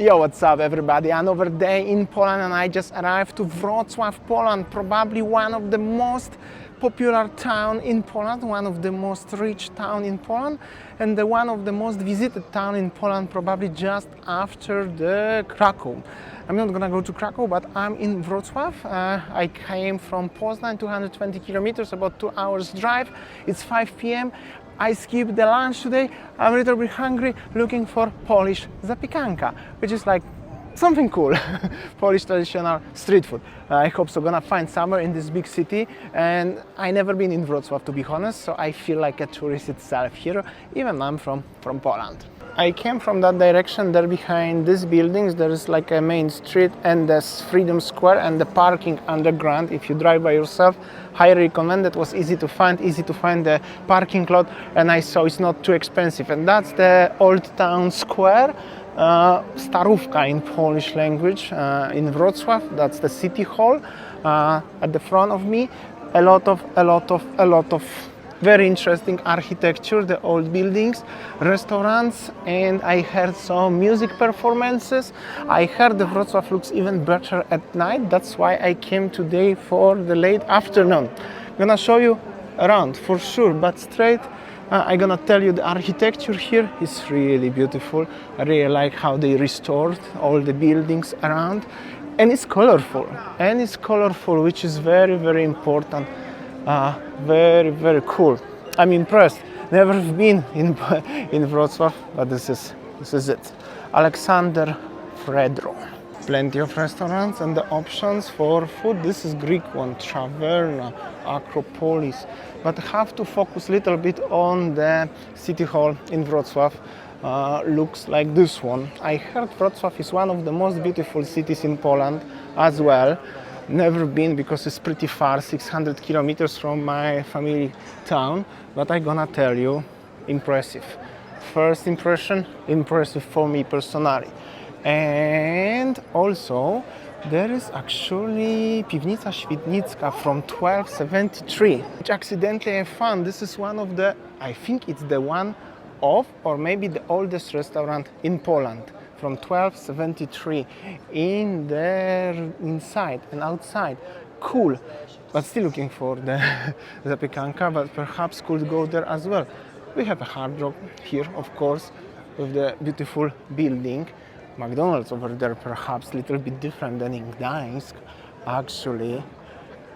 Yo, what's up everybody? Another day in Poland and I just arrived to Wrocław, Poland, probably one of the most popular town in Poland, one of the most rich town in Poland and one of the most visited town in Poland, probably just after the Krakow. I'm not gonna go to Krakow, but I'm in Wrocław. I came from Poznań, 220 kilometers, about 2 hours drive. It's 5 p.m. I skipped the lunch today. I'm a little bit hungry, looking for Polish zapiekanka, which is like something cool. Polish traditional street food. I hope so gonna find somewhere in this big city, and I never been in Wrocław, to be honest, so I feel like a tourist itself here, even I'm from Poland. I came from that direction. There behind these buildings there is like a main street and there's Freedom Square and the parking underground. If you drive by yourself, highly recommend. It was easy to find the parking lot, and I saw it's not too expensive. And that's the old town square, Starówka in Polish language, in Wrocław. That's the city hall. At the front of me, a lot of very interesting architecture, the old buildings, restaurants, and I heard some music performances. I heard the Wrocław looks even better at night. That's why I came today for the late afternoon. Gonna show you around for sure, but straight I'm gonna tell you the architecture here is really beautiful. I really like how they restored all the buildings around, and it's colorful, which is very important. Very cool. I'm impressed. Never been in Wrocław, but this is it. Alexander Fredro. Plenty of restaurants and the options for food. This is Greek one, Taverna, Acropolis. But have to focus a little bit on the city hall in Wrocław. Looks like this one. I heard Wrocław is one of the most beautiful cities in Poland as well. Never been because it's pretty far, 600 kilometers from my family town, but I'm gonna tell you, impressive. First impression, impressive for me personally. And also there is actually Piwnica Świdnicka from 1273, which accidentally I found. This is one of the, I think it's the one of, or maybe the oldest restaurant in Poland. From 1273, in there, inside and outside, cool. But still looking for the zapiekanka, but perhaps could go there as well. We have a Hard Rock here, of course, with the beautiful building. McDonald's over there, perhaps a little bit different than in Gdańsk, actually.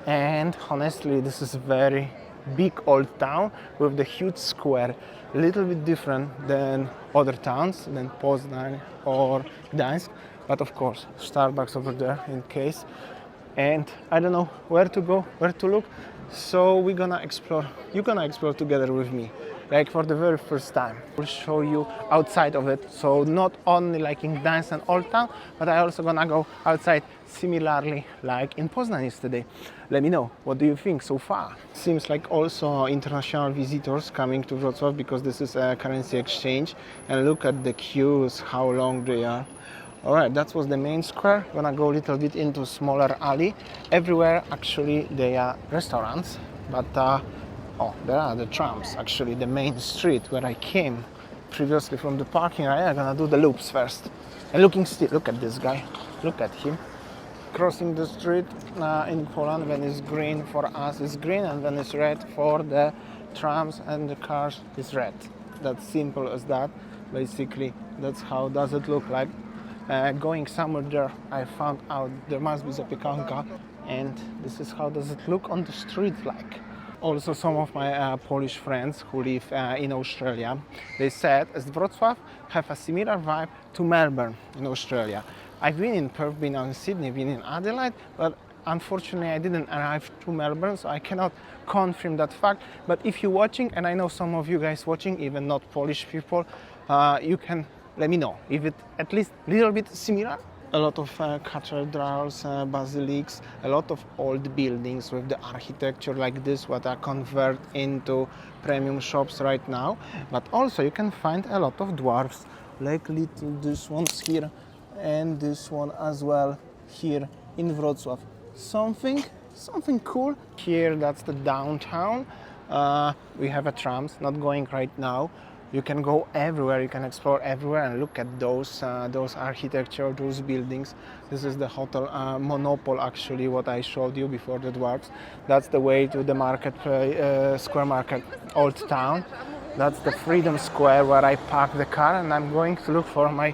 And honestly, this is a very big old town with the huge square, a little bit different than other towns, than Poznań or Gdańsk, but of course Starbucks over there in case. And I don't know where to go, where to look, so we're gonna explore. You're gonna explore together with me, like for the very first time. We'll show you outside of it, so not only like in Gdańsk and Old Town, but I also gonna go outside similarly like in Poznań yesterday. Let me know, what do you think so far? Seems like also international visitors coming to Wrocław because this is a currency exchange, and look at the queues, how long they are. Alright, that was the main square. Gonna go a little bit into smaller alley. Everywhere actually they are restaurants, but oh, there are the trams, actually the main street where I came previously from the parking area. I'm gonna do the loops first. And looking still, look at this guy, look at him. Crossing the street in Poland, when it's green for us it's green, and when it's red for the trams and the cars is red. That's simple as that. Basically, that's how does it look like. Going somewhere there, I found out there must be zapiekanka, and this is how does it look on the street like. Also, some of my Polish friends who live in Australia, they said as Wrocław have a similar vibe to Melbourne in Australia. I've been in Perth, been in Sydney, been in Adelaide, but unfortunately I didn't arrive to Melbourne, so I cannot confirm that fact. But if you're watching, and I know some of you guys watching, even not Polish people, you can let me know if it at least a little bit similar. A lot of cathedrals, basilics, a lot of old buildings with the architecture like this, what are converted into premium shops right now. But also you can find a lot of dwarfs, like little this ones here, and this one as well here in Wrocław. Something cool. Here that's the downtown. We have a trams, not going right now. You can go everywhere, you can explore everywhere and look at those architecture, those buildings. This is the hotel Monopol, actually, what I showed you before, the dwarfs. That's the way to the market, square market, Old Town. That's the Freedom Square where I park the car, and I'm going to look for my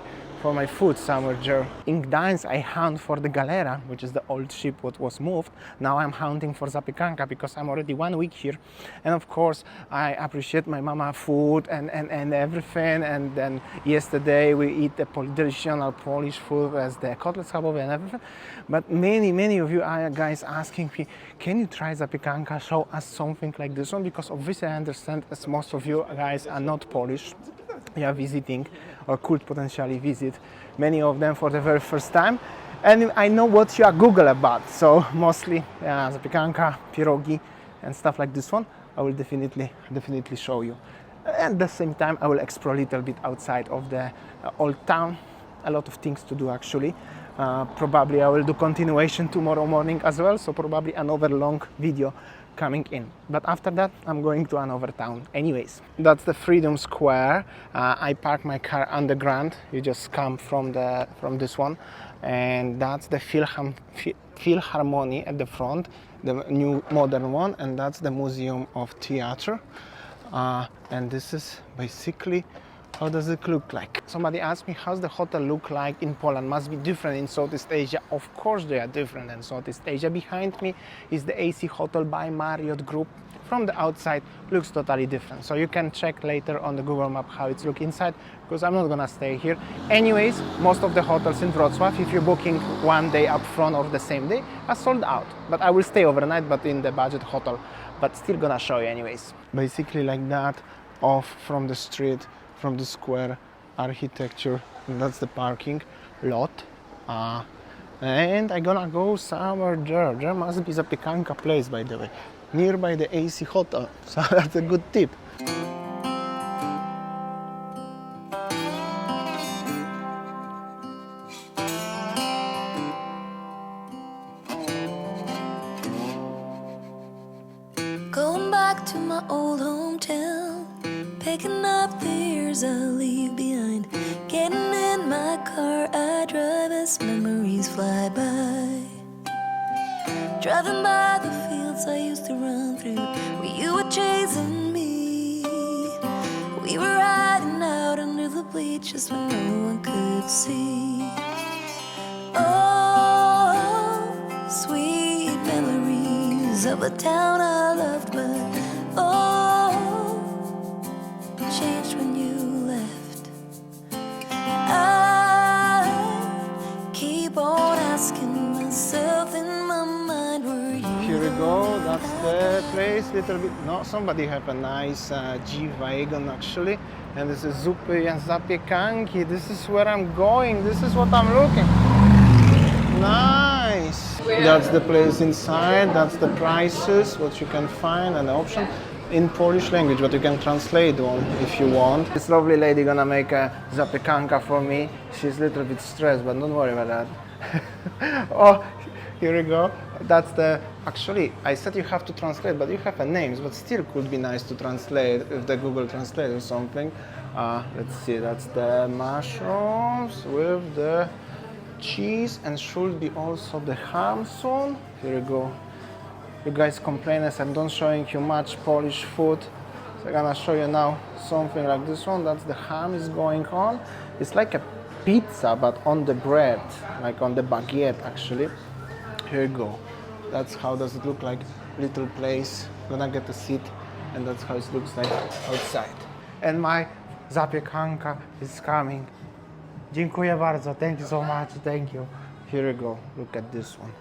food somewhere there. In Gdańsk, I hunt for the Galera, which is the old ship what was moved. Now I'm hunting for zapiekanka because I'm already 1 week here. And of course, I appreciate my mama food and everything. And then yesterday we eat the traditional Polish food as the kotlets schabowe and everything. But many of you are guys asking me, can you try zapiekanka, show us something like this one? Because obviously I understand as most of you guys are not Polish. You are visiting or could potentially visit, many of them for the very first time, and I know what you are Google about, so mostly zapiekanka, pierogi and stuff like this one. I will definitely show you. At the same time I will explore a little bit outside of the old town. A lot of things to do actually. Probably I will do continuation tomorrow morning as well, so probably another long video coming in. But after that I'm going to another town anyways. That's the Freedom Square. I park my car underground. You just come from this one, and that's the Philharmonie at the front, the new modern one, and that's the Museum of Theatre. And this is basically how does it look like. Somebody asked me, how's the hotel look like in Poland? Must be different in Southeast Asia. Of course they are different in Southeast Asia. Behind me is the AC Hotel by Marriott Group. From the outside looks totally different. So you can check later on the Google map how it looks inside, because I'm not gonna stay here. Anyways, most of the hotels in Wrocław, if you're booking one day up front or the same day, are sold out. But I will stay overnight, but in the budget hotel. But still gonna show you anyways. Basically like that, off from the street, from the square architecture, and that's the parking lot. And I'm gonna go somewhere there. There must be a zapiekanka place, by the way, nearby the AC Hotel, so that's a good tip. Going back to my old hometown, picking up the years I leave behind. Getting in my car, I drive as memories fly by. Driving by the fields I used to run through, where you were chasing me. We were riding out under the bleachers when no one could see. Oh, sweet memories of a town I loved, but oh, changed when you left. I keep on asking myself in my mind, were you? Here we go, that's the place, little bit, no, somebody have a nice G-Wagon actually, and this is zupy and zapiekanki. This is where I'm going, this is what I'm looking. Nice! That's the place inside, that's the prices, what you can find, and the option in Polish language, but you can translate one if you want. This lovely lady gonna make a zapiekanka for me. She's a little bit stressed, but don't worry about that. Oh, here we go. That's the, actually, I said you have to translate, but you have a names, but still could be nice to translate if the Google Translate or something. Let's see, that's the mushrooms with the cheese, and should be also the ham soon. Here we go. You guys complain as I'm not showing you much Polish food, so I'm gonna show you now something like this one. That's the ham is going on. It's like a pizza, but on the bread, like on the baguette actually. Here you go. That's how does it look like. Little place. Gonna get a seat, and that's how it looks like outside. And my zapiekanka is coming. Dziękuję bardzo. Thank you so much. Thank you. Here you go. Look at this one.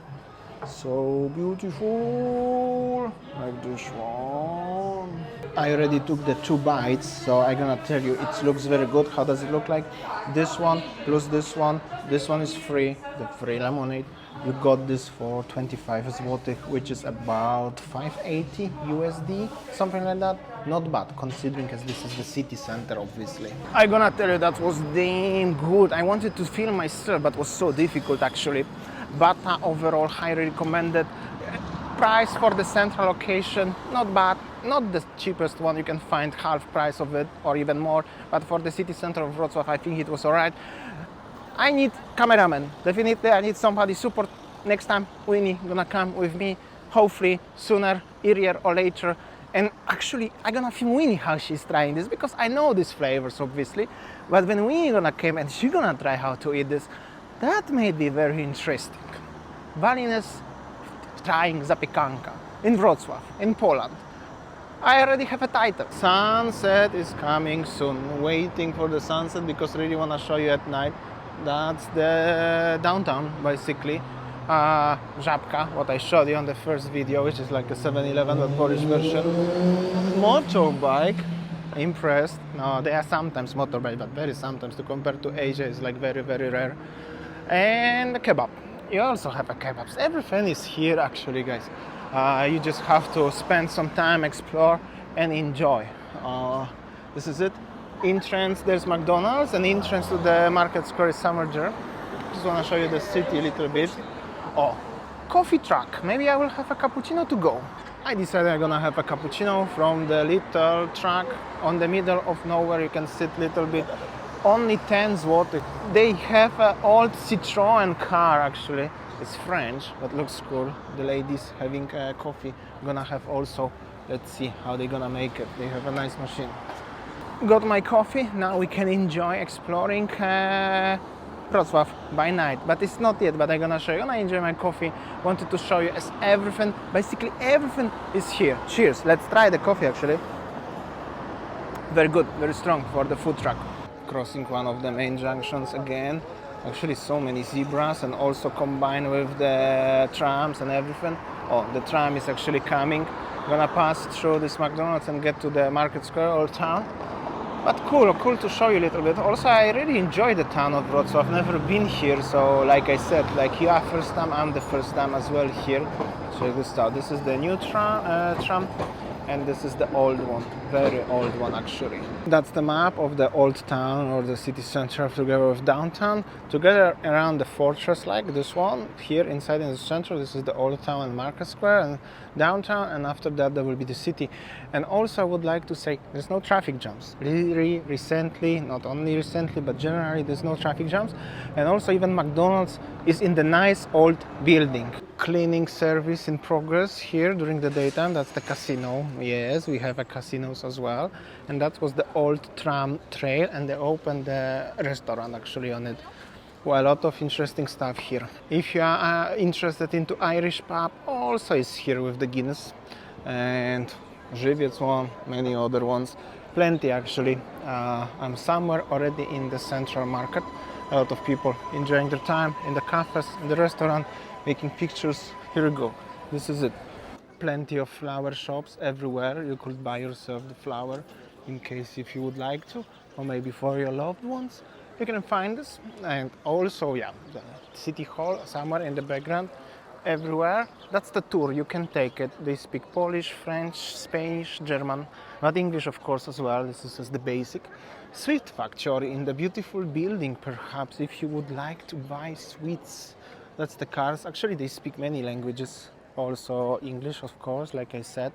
So beautiful, like this one. I already took the 2 bites, so I'm gonna tell you it looks very good. How does it look like? This one plus this one. This one is free, the free lemonade. You got this for 25 zlotych, which is about 580 USD, something like that. Not bad, considering as this is the city center, obviously. I'm gonna tell you that was damn good. I wanted to film myself, but it was so difficult actually. But overall, highly recommended. price for the central location, not bad, not the cheapest one, you can find half price of it or even more, but for the city center of Wrocław I think it was alright. I need cameraman, definitely I need somebody support. Next time Winnie gonna come with me, hopefully sooner, earlier or later. And actually I'm gonna film Winnie how she's trying this, because I know these flavors obviously, but when Winnie gonna come and she gonna try how to eat this, that may be very interesting. Balinese trying zapiekanka in Wrocław, in Poland. I already have a title. Sunset is coming soon. Waiting for the sunset because I really want to show you at night. That's the downtown basically. Żabka, what I showed you on the first video, which is like a 7-Eleven but Polish version. Motorbike, impressed. No, they are sometimes motorbike, but very sometimes. To compare to Asia is like very, very rare. And the kebab. You also have a kebabs. Everything is here actually, guys. You just have to spend some time, explore and enjoy. This is it. Entrance, there's McDonald's, and entrance to the market square is somewhere there. Just want to show you the city a little bit. Oh, coffee truck. Maybe I will have a cappuccino to go. I decided I'm gonna have a cappuccino from the little truck on the middle of nowhere. You can sit a little bit. Only 10 zloty. They have an old Citroen car actually. It's French, but looks cool. The ladies having coffee gonna have also. Let's see how they're gonna make it. They have a nice machine. Got my coffee. Now we can enjoy exploring Wrocław by night. But it's not yet. But I'm gonna show you. I'm gonna enjoy my coffee. Wanted to show you as everything. Basically everything is here. Cheers. Let's try the coffee actually. Very good. Very strong for the food truck. Crossing one of the main junctions again. Actually so many zebras, and also combined with the trams and everything. Oh, the tram is actually coming. Gonna pass through this McDonald's and get to the market square, old town. But cool to show you a little bit. Also I really enjoy the town of Wrocław. I've never been here, so like I said, like you are first time, I'm the first time as well here. Check this out. This is the new tram. And this is the old one, very old one actually. That's the map of the old town or the city center together with downtown. Together around the fortress like this one. Here inside in the center, this is the old town and market square and downtown, and after that there will be the city. And also I would like to say there's no traffic jams. Really recently, not only recently but generally there's no traffic jams. And also even McDonald's is in the nice old building. Cleaning service in progress here during the daytime. That's the casino. Yes, we have a casinos as well. And that was the old tram trail, and they opened the restaurant actually on it. Well, a lot of interesting stuff here. If you are interested into Irish pub, also is here with the Guinness and Żywiec one, many other ones. Plenty actually. I'm somewhere already in the central market. A lot of people enjoying their time in the cafes, in the restaurant, making pictures. Here we go. This is it. Plenty of flower shops everywhere. You could buy yourself the flower in case if you would like to, or maybe for your loved ones. You can find this. And also, yeah, the city hall somewhere in the background. Everywhere. That's the tour. You can take it. They speak Polish, French, Spanish, German, but English of course as well. This is just the basic. Sweet factory in the beautiful building, perhaps if you would like to buy sweets. That's the cars. Actually they speak many languages, also English of course, like I said.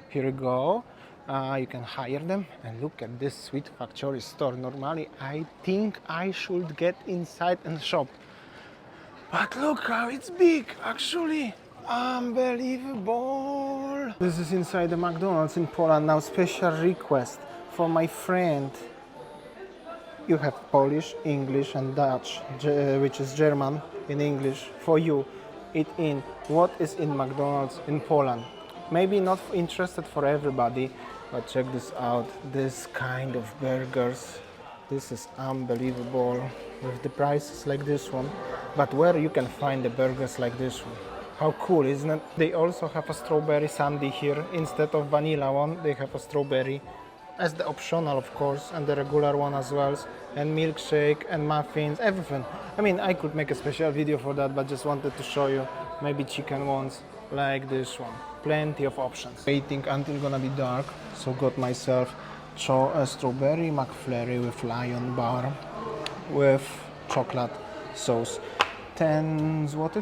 Here you go. You can hire them, and look at this sweet factory store. Normally I think I should get inside and shop, but look how it's big actually. Unbelievable. This is inside the McDonald's in Poland. Now special request for my friend. You have Polish, English and Dutch, which is German in English. For you, eat in what is in McDonald's in Poland. Maybe not interested for everybody, but check this out. This kind of burgers. This is unbelievable with the prices like this one. But where you can find the burgers like this one? How cool, isn't it? They also have a strawberry sundae here. Instead of vanilla one, they have a strawberry as the optional of course, and the regular one as well, and milkshake and muffins, everything. I mean, I could make a special video for that, but just wanted to show you maybe chicken ones like this one. Plenty of options. Waiting until gonna be dark, so got myself a strawberry McFlurry with Lion bar with chocolate sauce. 10 zł.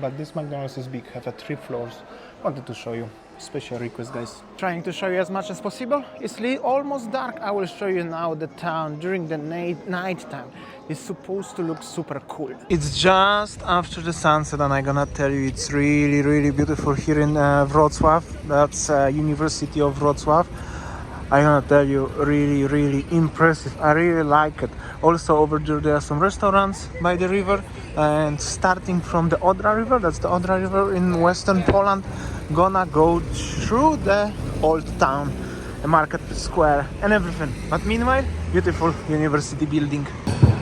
But this McDonald's is big, have 3 floors. Wanted to show you. Special request, guys. Trying to show you as much as possible. It's almost dark. I will show you now the town during the night time. It's supposed to look super cool. It's just after the sunset, and I'm gonna tell you it's really, really beautiful here in Wrocław. That's University of Wrocław. I'm gonna tell you, really, really impressive. I really like it. Also over there are some restaurants by the river, and starting from the Odra River, that's the Odra River in western Poland, gonna go through the old town, the market square and everything. But meanwhile, beautiful university building.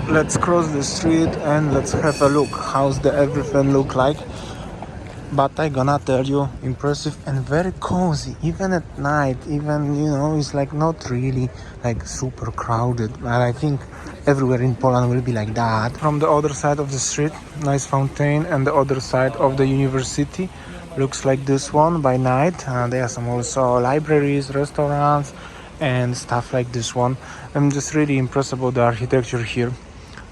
Let's cross the street and let's have a look how's the everything look like. But I gonna tell you, impressive and very cozy, even at night, even, you know, it's like not really like super crowded, but I think everywhere in Poland will be like that. From the other side of the street, nice fountain, and the other side of the university looks like this one by night. There are some also libraries, restaurants and stuff like this one. I'm just really impressed about the architecture here.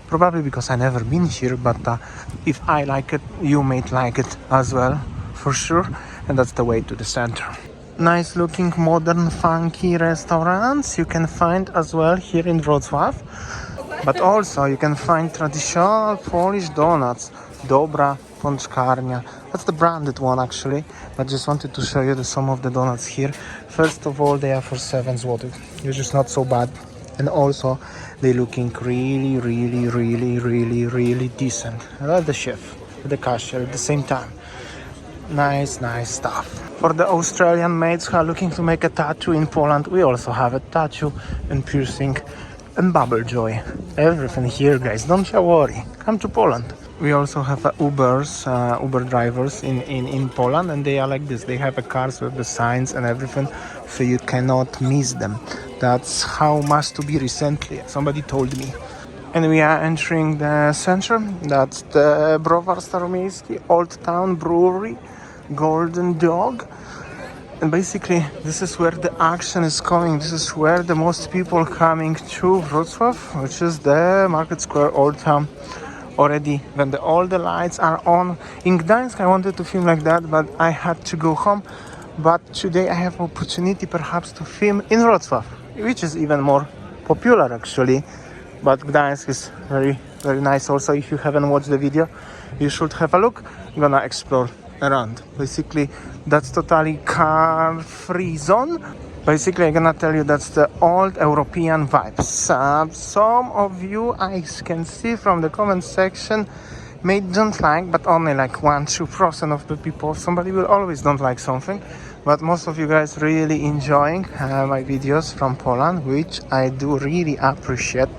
Probably because I never been here, but if I like it, you might like it as well, for sure. And that's the way to the center. Nice looking, modern, funky restaurants you can find as well here in Wrocław. But also you can find traditional Polish donuts. Dobra Pączkarnia. That's the branded one actually. But just wanted to show you some of the donuts here. First of all, they are for 7 zł, which is not so bad. And also they're looking really, really, really, really, really decent. I like the chef, the cashier at the same time. Nice stuff. For the Australian mates who are looking to make a tattoo in Poland, we also have a tattoo and piercing and bubble joy. Everything here, guys, don't you worry. Come to Poland. We also have Uber drivers in Poland, and they are like this. They have cars with the signs and everything, so you cannot miss them. That's how must to be recently, somebody told me. And we are entering the center. That's the Browar Staromiejski, Old Town Brewery, Golden Dog. And basically, this is where the action is coming. This is where the most people coming to Wrocław, which is the Market Square, Old Town. Already, when all the lights are on. In Gdańsk, I wanted to film like that, but I had to go home. But today I have opportunity perhaps to film in Wrocław, which is even more popular actually. But Gdańsk is very, very nice also. If you haven't watched the video, you should have a look. I'm gonna explore around. Basically, that's totally car-free zone. Basically, I'm gonna tell you that's the old European vibes. Some of you, I can see from the comment section, may don't like, but only like 1-2% of the people. Somebody will always don't like something, but most of you guys really enjoying my videos from Poland, which I do really appreciate.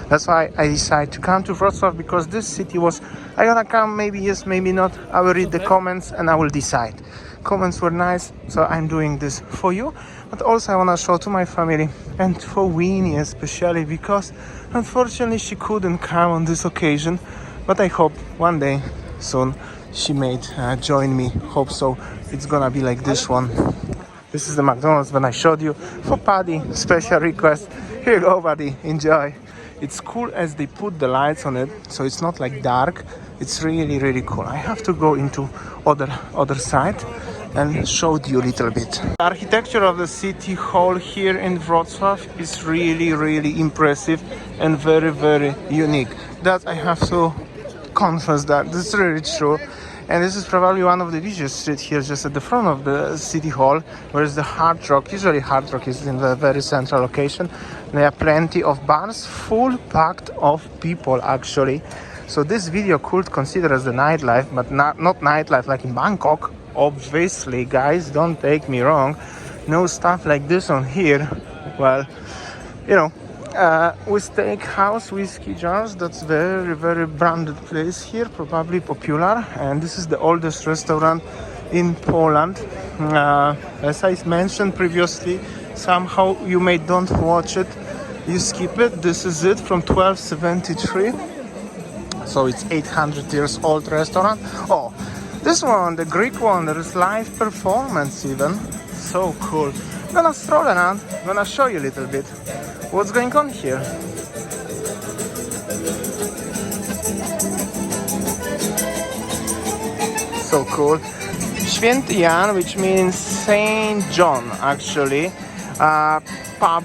That's why I decided to come to Wrocław, because this city was, I'm gonna come, maybe yes, maybe not. I will read the comments and I will decide. Comments were nice, so I'm doing this for you. But also I want to show to my family and for Winnie especially, because unfortunately she couldn't come on this occasion. But I hope one day soon she may join me. Hope so. It's gonna be like this one. This is the McDonald's when I showed you. For Paddy, special request. Here you go, buddy. Enjoy. It's cool as they put the lights on it, so it's not like dark. It's really, really cool. I have to go into other side and showed you a little bit. The architecture of the city hall here in Wrocław is really, really impressive and very, very unique. That I have to confess that this is really true. And this is probably one of the busiest streets here, just at the front of the city hall, whereas the Hard Rock, usually Hard Rock is in the very central location. There are plenty of bars, full packed of people actually. So this video could consider as the nightlife, but not nightlife like in Bangkok. Obviously, guys, don't take me wrong. No stuff like this on here. Well, you know, with Steakhouse whiskey jars, that's very, very branded place here, probably popular. And this is the oldest restaurant in Poland. As I mentioned previously, somehow you may don't watch it, you skip it. This is it from 1273. So it's 800 years old restaurant. Oh, this one, the Greek one, there is live performance even. So cool. I'm gonna stroll around, I'm gonna show you a little bit what's going on here. So cool. Święty Jan, which means Saint John, actually. Pub,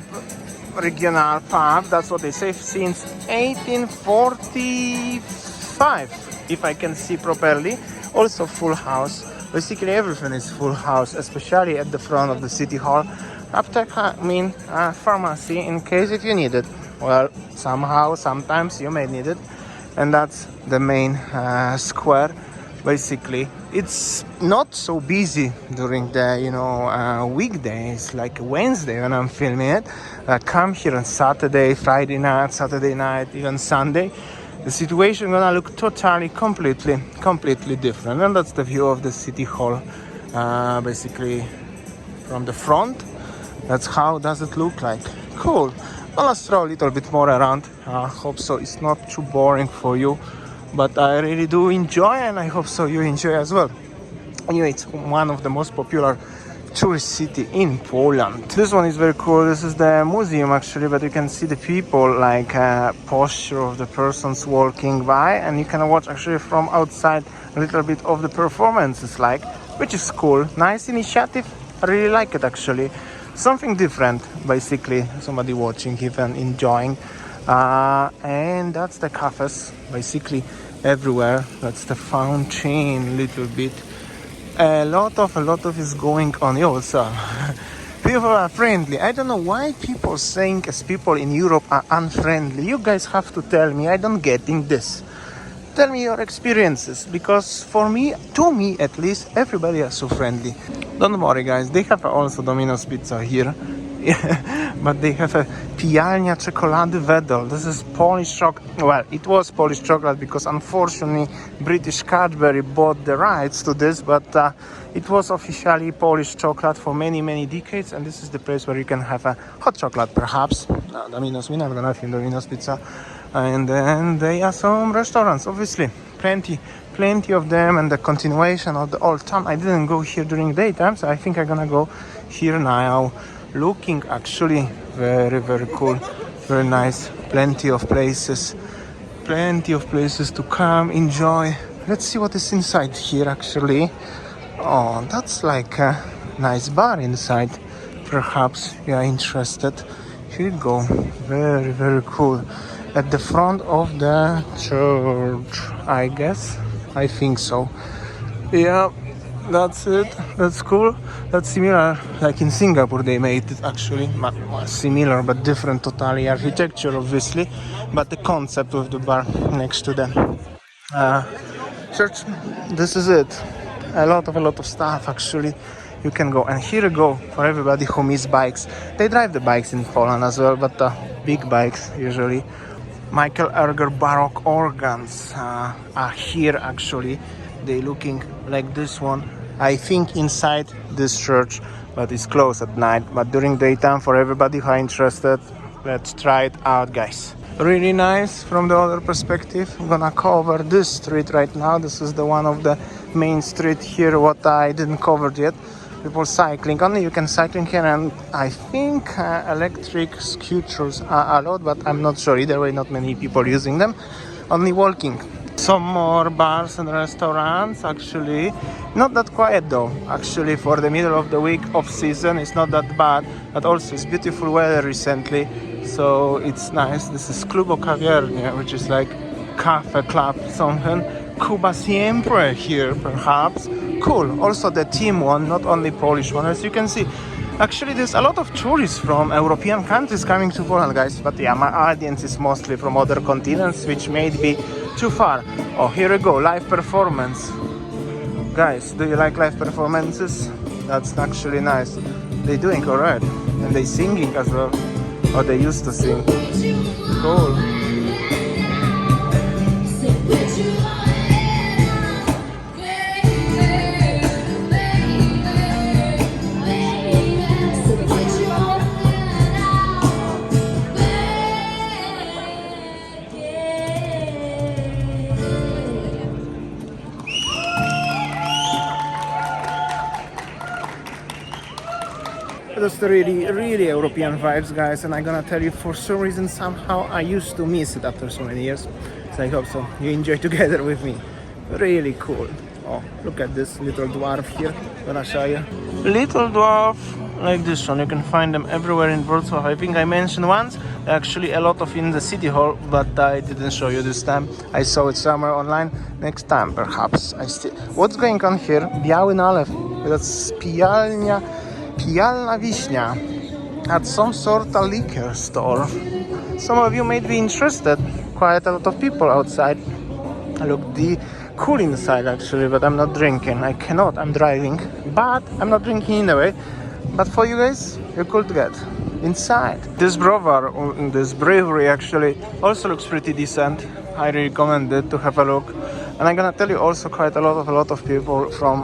regional pub, that's what they say, since 1845, if I can see properly. Also full house. Basically everything is full house, especially at the front of the city hall. Apteka, pharmacy, in case if you need it. Well, somehow, sometimes you may need it. And that's the main square. Basically, it's not so busy during the weekdays, like Wednesday when I'm filming it. Come here on Saturday, Friday night, Saturday night, even Sunday. The situation gonna look totally, completely different. And that's the view of the city hall, basically from the front. That's how does it look like. Cool. Well, let's throw a little bit more around. Hope so it's not too boring for you. But I really do enjoy, and I hope so you enjoy as well. Anyway, it's one of the most popular tourist city in Poland. This one is very cool. This is the museum actually, but you can see the people, like posture of the persons walking by, and you can watch actually from outside a little bit of the performances, like, which is cool. Nice initiative. I really like it actually. Something different, basically. Somebody watching, even enjoying. And that's the cafes, basically everywhere. That's the fountain, little bit. A lot of is going on. Also, people are friendly. I don't know why people saying as people in Europe are unfriendly. You guys have to tell me. I don't getting this. Tell me your experiences, because for me, to me at least, everybody is so friendly. Don't worry, guys. They have also Domino's pizza here. But they have a pijalnia czekolady Wedel. This is Polish chocolate. Well, it was Polish chocolate because unfortunately British Cadbury bought the rights to this, but it was officially Polish chocolate for many decades, and this is the place where you can have a hot chocolate, perhaps. No, Domino's, we're not gonna have Domino's pizza. And then there are some restaurants, obviously. Plenty of them, and the continuation of the old town. I didn't go here during daytime, so I think I'm gonna go here now. Looking actually very cool, very nice. Plenty of places to come enjoy. Let's see what is inside here actually. Oh, that's like a nice bar inside. Perhaps you are interested. Here you go. Very cool. At the front of the church, I guess. I think so. Yeah. That's it. That's cool. That's similar, like in Singapore they made it actually. Not similar, but different totally. Architecture, obviously, but the concept of the bar next to the church. This is it. A lot of stuff actually. You can go, and here you go for everybody who miss bikes. They drive the bikes in Poland as well, but big bikes usually. Michael Erger Baroque organs are here actually. They looking like this one. I think inside this church, but it's closed at night. But during daytime, for everybody who are interested, let's try it out, guys. Really nice from the other perspective. I'm gonna cover this street right now. This is the one of the main street here, what I didn't cover yet. People cycling. Only you can cycling here, and I think electric scooters are allowed, but I'm not sure. Either way, not many people using them. Only walking. Some more bars and restaurants actually. Not that quiet though. Actually, for the middle of the week, off season, it's not that bad. But also it's beautiful weather recently, so it's nice. This is Klubo Kawiernia, which is like cafe club something. Cuba Siempre here, perhaps. Cool. Also the team one, not only Polish one, as you can see. Actually, there's a lot of tourists from European countries coming to Poland, guys. But yeah, my audience is mostly from other continents, which may be too far. Oh, here we go, live performance. Guys, do you like live performances? That's actually nice. They're doing alright. And they singing as well. Or they used to sing. Cool. That's the really European vibes, guys, and I'm gonna tell you, for some reason somehow I used to miss it after so many years, so I hope so you enjoy together with me. Really cool. Oh, look at this little dwarf here. Gonna show you. Little dwarf like this one. You can find them everywhere in Wrocław. I think I mentioned once. Actually, a lot of in the city hall, but I didn't show you this time. I saw it somewhere online. Next time, perhaps. What's going on here? Biały nalew. That's pijalna wiśnia. At some sort of liquor store. Some of you may be interested. Quite a lot of people outside. Look, cool inside actually, but I'm not drinking. I cannot. I'm driving, but I'm not drinking anyway. But for you guys, you could get inside. This brewery actually also looks pretty decent. I recommend it to have a look. And I'm gonna tell you also quite a lot of people from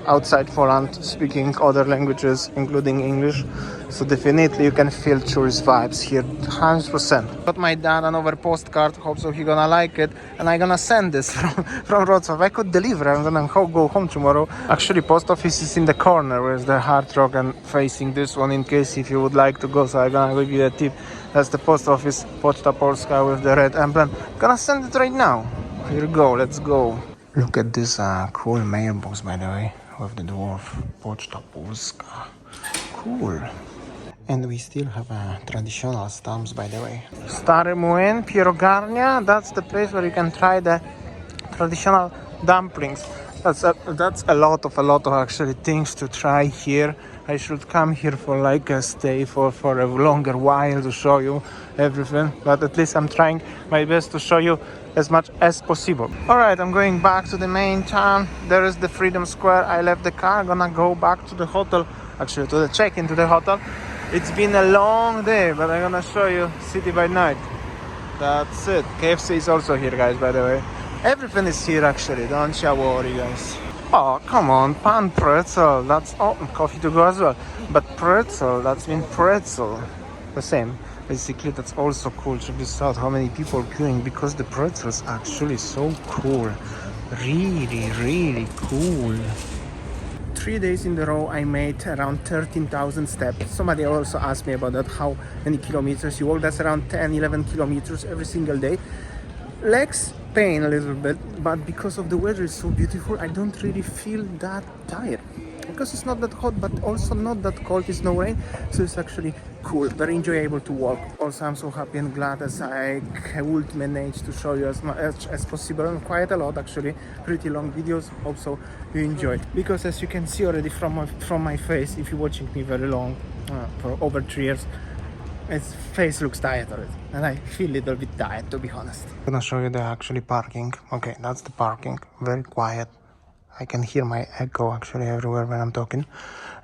outside Poland speaking other languages, including English. So definitely you can feel tourist vibes here, 100%. Got my dad another postcard. Hope so he gonna like it. And I'm gonna send this from Wrocław. I could deliver. I'm gonna go home tomorrow. Actually, post office is in the corner where's the Hard Rock and facing this one in case if you would like to go. So I'm gonna give you a tip. That's the post office, Poczta Polska with the red emblem. Gonna send it right now. Here we go, let's go. Look at this cool mailbox, by the way, with the dwarf. Poczta Polska. Cool. And we still have traditional stamps, by the way. Stary Młyn, Pierogarnia. That's the place where you can try the traditional dumplings. That's a lot of actually things to try here. I should come here for like a stay for a longer while to show you everything. But at least I'm trying my best to show you as much as possible. Alright, I'm going back to the main town. There is the Freedom Square. I left the car, gonna go back to the hotel. Actually, to the check-in to the hotel. It's been a long day, but I'm gonna show you city by night. That's it. KFC is also here, guys, by the way. Everything is here, actually. Don't you worry, guys. Oh, come on. Pan pretzel. That's... Oh, coffee to go as well. But pretzel, that's been pretzel. The same. Basically, that's also cool. Check this out. How many people are queuing. Because the pretzel's actually so cool. Really, really cool. 3 days in a row I made around 13,000 steps. Somebody also asked me about that, how many kilometers you walk. That's around 10-11 kilometers every single day. Legs pain a little bit, but because of the weather is so beautiful, I don't really feel that tired. Because it's not that hot, but also not that cold, it's no rain, so it's actually cool, very enjoyable to walk. Also, I'm so happy and glad as I would manage to show you as much as possible, and quite a lot actually, pretty long videos. Also, you enjoy. Because as you can see already from my face, if you're watching me very long, for over 3 years, its face looks tired already, and I feel a little bit tired, to be honest. I'm gonna show you the actually parking. Okay, that's the parking, very quiet. I can hear my echo actually everywhere when I'm talking.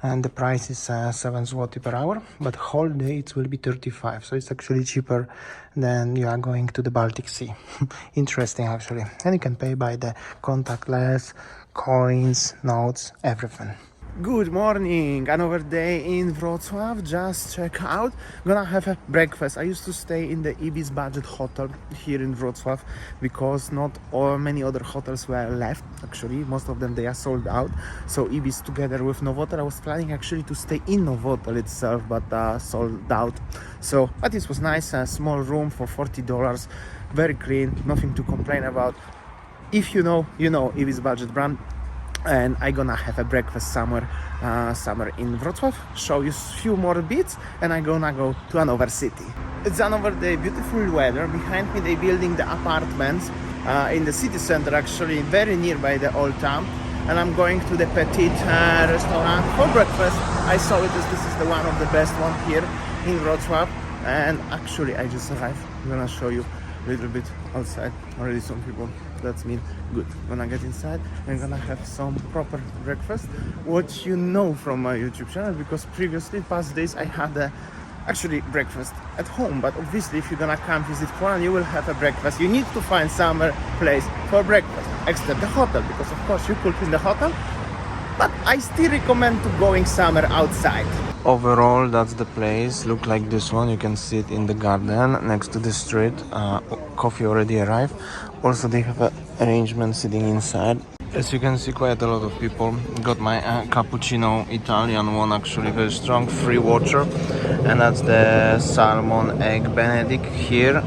And the price is 7 zloty per hour, but whole day it will be 35. So it's actually cheaper than you are going to the Baltic Sea. Interesting actually. And you can pay by the contactless, coins, notes, everything. Good morning, another day in Wrocław. Just check out, gonna have a breakfast. I used to stay in the Ibis budget hotel here in Wrocław because not many other hotels were left. Actually, most of them they are sold out. So Ibis together with Novotel, I was planning actually to stay in Novotel itself, but sold out. So, but it was nice, a small room for $40, very clean, nothing to complain about. If you know, you know Ibis budget brand. And I'm gonna have a breakfast somewhere in Wrocław, show you a few more bits, and I'm gonna go to another city. It's another day, beautiful weather. Behind me they building the apartments in the city center, actually very nearby the old town. And I'm going to the Petit restaurant for breakfast. I saw it as this is the one of the best one here in Wrocław. And actually I just arrived. I'm gonna show you a little bit outside. Already some people. That's mean good. When I get inside, I'm gonna have some proper breakfast. What you know from my YouTube channel, because previously, past days, I had actually breakfast at home. But obviously, if you're gonna come visit Poland, you will have a breakfast. You need to find somewhere place for breakfast, except the hotel, because of course you cook in the hotel. But I still recommend to going somewhere outside. Overall, that's the place. Look like this one. You can see it in the garden next to the street. Coffee already arrived. Also, they have an arrangement sitting inside. As you can see, quite a lot of people. Got my cappuccino, Italian one, actually very strong, free water, and that's the salmon egg Benedict here,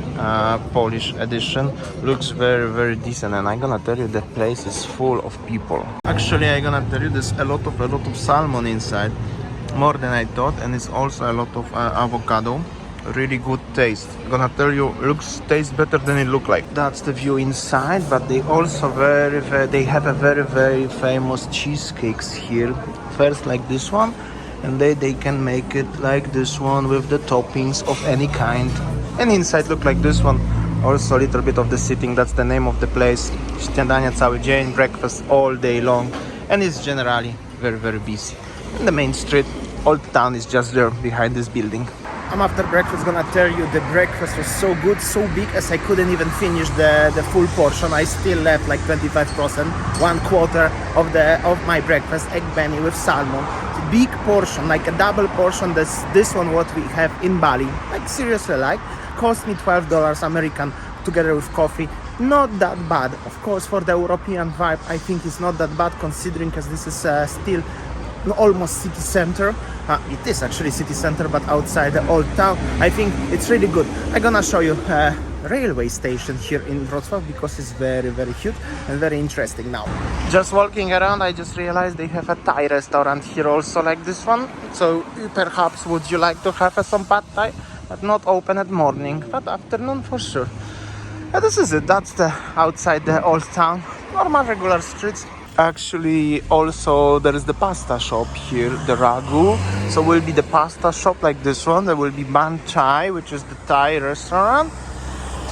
Polish edition. Looks very decent, and I'm gonna tell you the place is full of people. Actually, I'm gonna tell you there's a lot of salmon inside, more than I thought, and it's also a lot of avocado. Really good taste. Gonna tell you, tastes better than it look like. That's the view inside, but they also they have a very famous cheesecakes here. First like this one, and they can make it like this one with the toppings of any kind. And inside look like this one. Also a little bit of the sitting, that's the name of the place. Śniadania cały dzień, breakfast all day long, and it's generally very busy. And the main street, Old Town, is just there behind this building. I'm after breakfast gonna tell you the breakfast was so good, so big as I couldn't even finish the full portion. I still left like 25%, 1/4 of my breakfast, egg benny with salmon. Big portion, like a double portion. This one what we have in Bali. Like seriously, like cost me $12 American together with coffee. Not that bad. Of course, for the European vibe, I think it's not that bad considering because this is still almost city center. It is actually city center, but outside the old town. I think it's really good. I'm gonna show you a railway station here in Wrocław because it's very huge and very interesting now. Just walking around, I just realized they have a Thai restaurant here also like this one. So perhaps would you like to have some pad Thai? But not open at morning, but afternoon for sure. This is it. That's the outside the old town. Normal regular streets. Actually, also there is the pasta shop here, the ragu. So will be the pasta shop like this one. There will be Ban Chai, which is the Thai restaurant,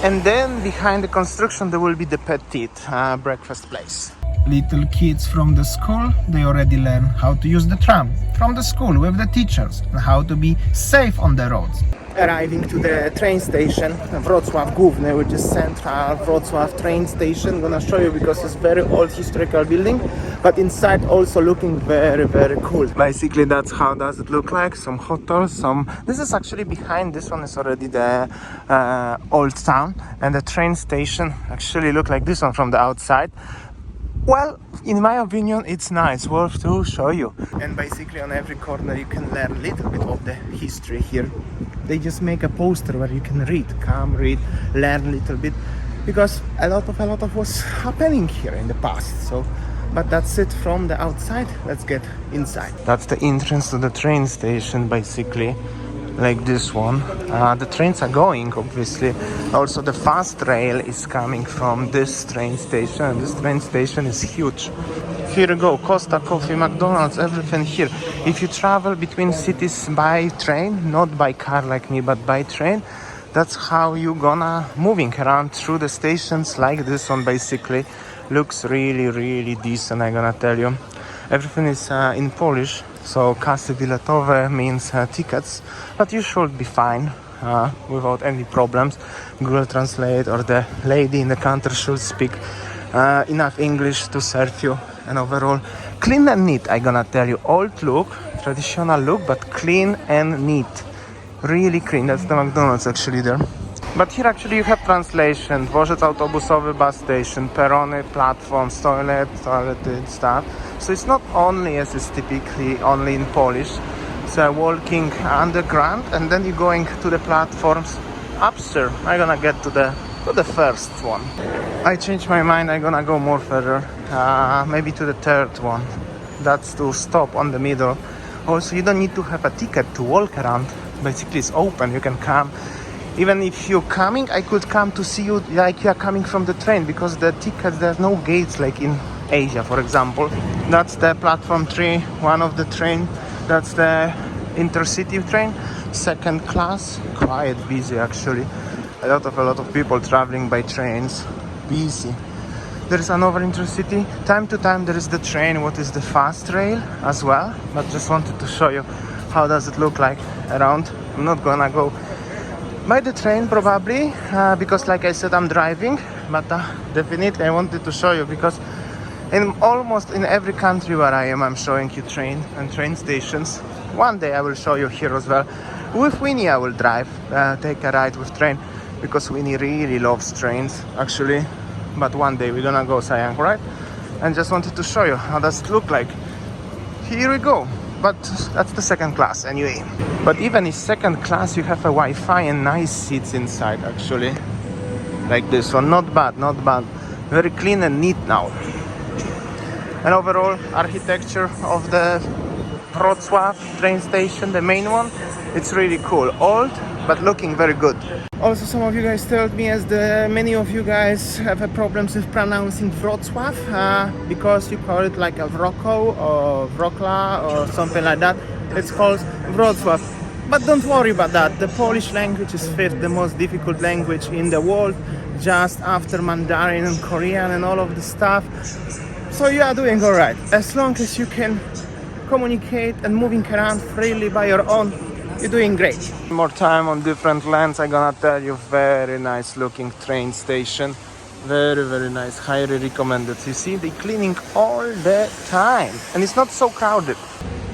and then behind the construction there will be the petite breakfast place. Little kids from the school, they already learn how to use the tram from the school with the teachers and how to be safe on the roads. Arriving to the train station, Wrocław Główny, which is central Wrocław train station. I'm gonna show you because it's very old historical building, but inside also looking very cool. Basically, that's how does it look like. Some hotels, this is actually behind this one is already the old town, and the train station actually look like this one from the outside. Well, in my opinion, it's nice, worth to show you. And basically on every corner you can learn a little bit of the history here. They just make a poster where you can read, come read, learn a little bit, because a lot of was happening here in the past. So, but that's it from the outside. Let's get inside. That's the entrance to the train station, basically. Like this one. The trains are going, obviously. Also the fast rail is coming from this train station, and this train station is huge. Here you go, Costa Coffee, McDonald's, everything here. If you travel between cities by train, not by car like me, but by train, that's how you gonna moving around through the stations like this one. Basically looks really decent, I'm gonna tell you. Everything is in Polish, so kasy biletowe means tickets, but you should be fine without any problems. Google Translate or the lady in the counter should speak enough English to serve you. And overall, clean and neat, I'm gonna tell you. Old look, traditional look, but clean and neat. Really clean. That's the McDonald's actually there. But here actually you have translation. Dworzec autobusowy, bus station, perony, platforms, toilety, stuff. So it's not only as it's typically only in Polish. So walking underground and then you're going to the platforms upstairs. I'm gonna get to the first one. I changed my mind. I'm gonna go more further. Maybe to the third one. That's to stop on the middle. Also, you don't need to have a ticket to walk around. Basically, it's open. You can come. Even if you're coming, I could come to see you like you're coming from the train, because the tickets, there's no gates like in Asia, for example. That's the platform 3, one of the train. That's the intercity train, second class. Quite busy actually. A lot of people traveling by trains. Busy. There is another intercity. Time to time there is the train, what is the fast rail as well. But just wanted to show you how does it look like around. I'm not gonna go by the train probably, because like I said, I'm driving, but definitely I wanted to show you, because almost in every country where I am, I'm showing you train and train stations. One day I will show you here as well. With Winnie I will drive, take a ride with train, because Winnie really loves trains actually. But one day we're gonna go Siam, right? and just wanted to show you how does it look like. Here we go. But that's the second class anyway. But even in second class you have a Wi-Fi and nice seats inside actually. Like this one, not bad, not bad. Very clean and neat now. And overall architecture of the Wrocław train station, the main one, it's really cool. Old, but looking very good. Also, some of you guys told me, as many of you guys have problems with pronouncing Wrocław because you call it like a Wrocław or Wroclaw or something like that. It's called Wrocław. But don't worry about that. The Polish language is fifth the most difficult language in the world, just after Mandarin and Korean and all of the stuff. So you are doing all right. As long as you can communicate and moving around freely by your own, you're doing great. More time on different lands, I'm gonna tell you, very nice looking train station. Very, very nice, highly recommended. You see, they're cleaning all the time and it's not so crowded.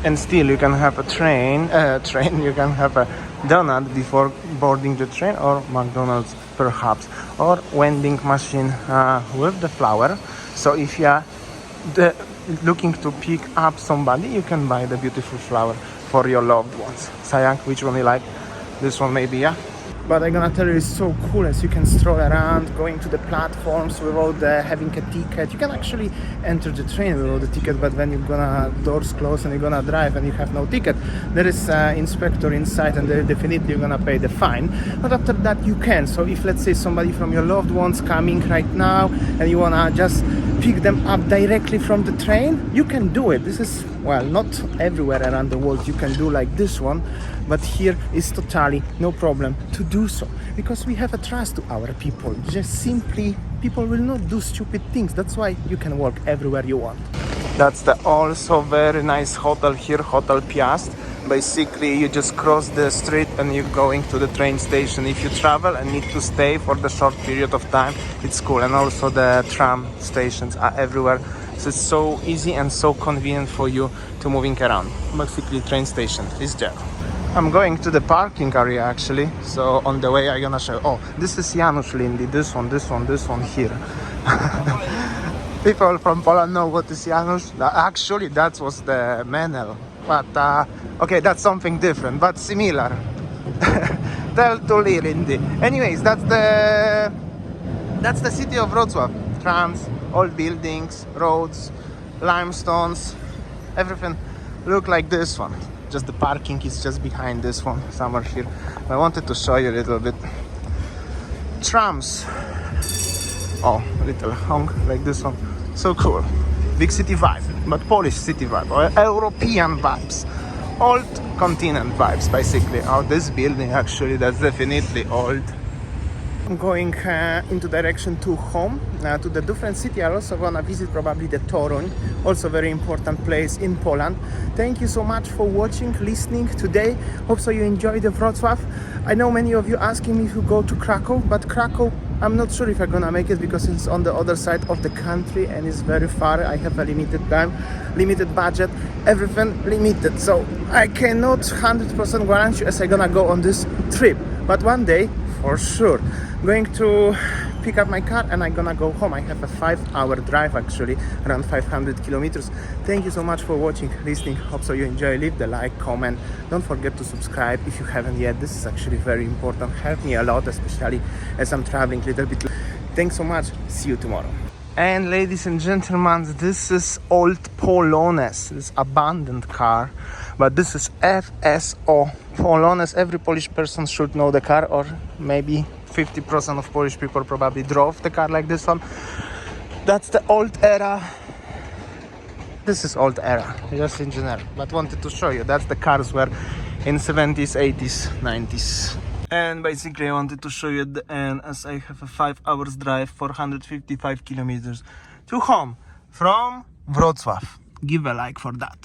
And still you can have a you can have a donut before boarding the train, or McDonald's perhaps, or vending machine with the flower. So if you are looking to pick up somebody, you can buy the beautiful flower for your loved ones. Sayang, which one you like? This one maybe, yeah? But I'm gonna tell you, it's so cool as you can stroll around, going to the platforms without having a ticket. You can actually enter the train without the ticket, but when you're gonna doors close and you're gonna drive and you have no ticket, there is an inspector inside and definitely you're gonna pay the fine. But after that you can. So if, let's say, somebody from your loved ones coming right now and you wanna just pick them up directly from the train, you can do it. This is, well, not everywhere around the world you can do like this one, but here is totally no problem to do so, because we have a trust to our people. Just simply, people will not do stupid things. That's why you can walk everywhere you want. That's the also very nice hotel here, Hotel Piast. Basically you just cross the street and you're going to the train station. If you travel and need to stay for the short period of time, it's cool. And also the tram stations are everywhere, so it's so easy and so convenient for you to moving around. Basically train station is there. I'm going to the parking area actually, so on the way I'm gonna show. Oh, this is Janusz Lindy, this one here. People from Poland know what is Janusz. Actually that was the Menel, but okay, that's something different but similar. Tell to Lindy. Anyways, that's the city of Wrocław. Trams, old buildings, roads, limestones, everything look like this one. Just the parking is just behind this one, somewhere here. I wanted to show you a little bit. Trams. Oh, little honk like this one. So cool. Big city vibe, but Polish city vibe, or European vibes. Old continent vibes, basically. Oh, this building actually, that's definitely old. I'm going into direction to home, to the different city. I also gonna visit probably the Toruń, also very important place in Poland. Thank you so much for watching, listening today. Hope so you enjoyed the Wrocław. I know many of you asking me if you go to Krakow, but Krakow, I'm not sure if I'm gonna make it because it's on the other side of the country and it's very far. I have a limited time, limited budget, everything limited. So I cannot 100% guarantee as I'm gonna go on this trip. But one day, for sure, going to pick up my car and I'm gonna go home. I have a 5-hour drive actually, around 500 kilometers. Thank you so much for watching, listening. Hope so you enjoy. Leave the like, comment. Don't forget to subscribe if you haven't yet. This is actually very important. Help me a lot, especially as I'm traveling a little bit. Thanks so much. See you tomorrow. And ladies and gentlemen, this is old Polonez, this abandoned car, but this is FSO Polonez. Every Polish person should know the car, or maybe 50% of Polish people probably drove the car like this one. That's the old era. This is old era, just in general, but wanted to show you. That's the cars were in 70s, 80s, 90s. And basically I wanted to show you at the end, as I have a 5 hours drive, 455 kilometers to home from Wrocław. Give a like for that.